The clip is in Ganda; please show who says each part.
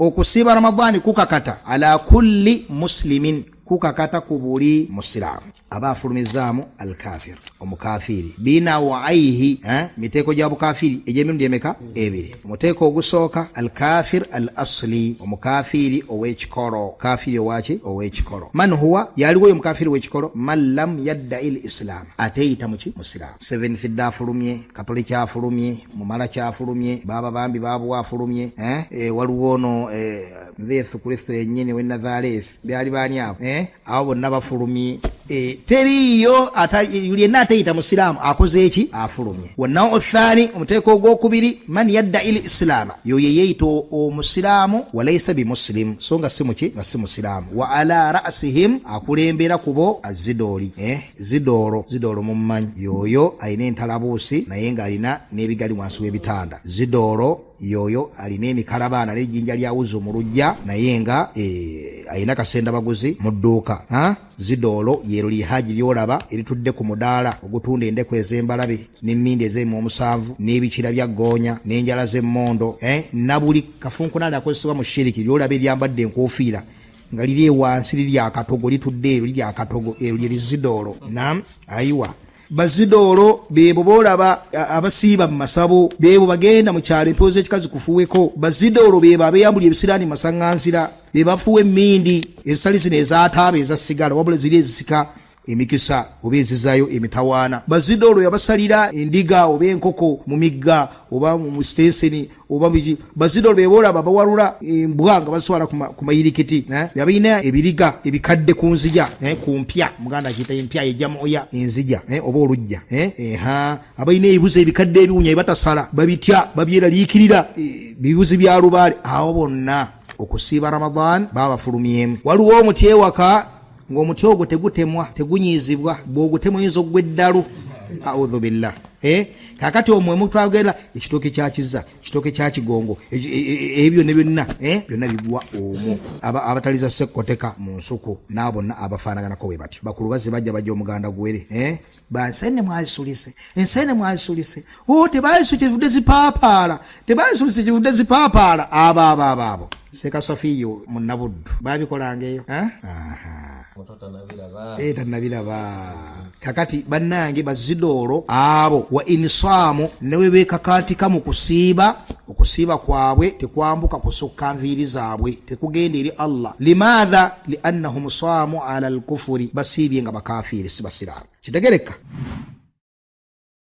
Speaker 1: okusiba Ramadhani kukakata ala kulli muslimin kukakata kubuli muslimu abafulumizaamu al-kafir omukafiri bina wa aihi miteko gya bukafiri ejemiru dyemeka ebiri muteko ogusooka al-kafir al-asli omukafiri ow'ekikolo kafiri owaaki ow'ekikolo man huwa yaliwo oyo mukafiri ow'ekikolo man lam yadda'i al-islam ateyita muki musilamu seventh day afulumye katole kyafulumye mumala kyafulumye baba bambi babu afulumye waliwo ono Yesu Kristo yennyini w'e Nazareth byali baani abo abo bonna bafulumye teriyo yenna ateyita musilamu akoze eki afulumye wonna othani omuteeko ogwokubiri man yadda il islaama yoyo yeyita omusilamu walaysa bimuslim so nga si muki nga si musilamu wa ala ra'sihim akulembera kubo azidoli zidolo mummanyi yoyo alina entalabuusi naye nga alina n'ebigali wansi w'ebitanda zidolo yoyo alina emikalabaana n'ejjinja lyawuzo mu lujja naye nga alina kasenda baguzi mu dduuka zidolo yero lihaji lyolaba eritudde ku mudaala ogutunda endeku ez'embalabe n'emmindi ez'emu omusanvu n'ebikira bya goonya n'enjala z'emmondo na buli kafunkunali akozesebwa mu shiriki lyolaba eryambadde enkofiira nga liri ewansi liri akatogo litudde ero liri akatogo ero liri zidolo nam ayiwa bazidolo bebo bolaba abasiiba mu masabo bebo bagenda mu kyalo empoza ekikazi kufuweko bazidolo bebo abeyambuli ebisiraani masaŋŋansira bebafuwa emmindi ezisali zino ezaataaba ezasigala wabula ziri ezisika emikisa oba ezizayo emitawaana bazidolo yabasalira endiga oba enkoko mu migga oba mu stenseni oba biki bazidolo bebolaba bawalula embwa nga baswala ku mayirikiti yabalina ebiriga ebikadde ku nzija ku mpya muganda akiyita empya ejamoya enzija oba olujja abalina ebibuzi ebikadde ebiwunya ebatasala babitya babyeraliikirira bibuzi bya lubaale awo bonna okusiiba Ramadan babafulumyemu waliwo omuti ewaka ng'omuti ogwo tegutemwa tegunyiizibwa bw'ogutemwa oyinza ogw'eddalu audhu billah kakati omwemu twagenda ekitooke kya kiza ekitooke kya kigongo ebyo ne byonna byonna bigwa omwo abataliza sekkoteka mu nsuku n'abo bonna abafaanaganako bwe batyo bakulu bazze bajja bajja omuganda gwere bansene mwazisulise ensene mwazisulise tebazisu kivudde zipaapaala tebazisulise kivudde zipaapaala abo Seka Safiyo munnabuddu babikolanga eyo tanabiraba kakati bannange bazidolo abo wa insaamu newe bekakatika mu okusiiba kwabwe tekwambuka kusukka nviiri zaabwe tekugenda eri Allah limadha liannahum saamu ala al-kufuri basiibye nga bakafiri si basiraamu kitegereka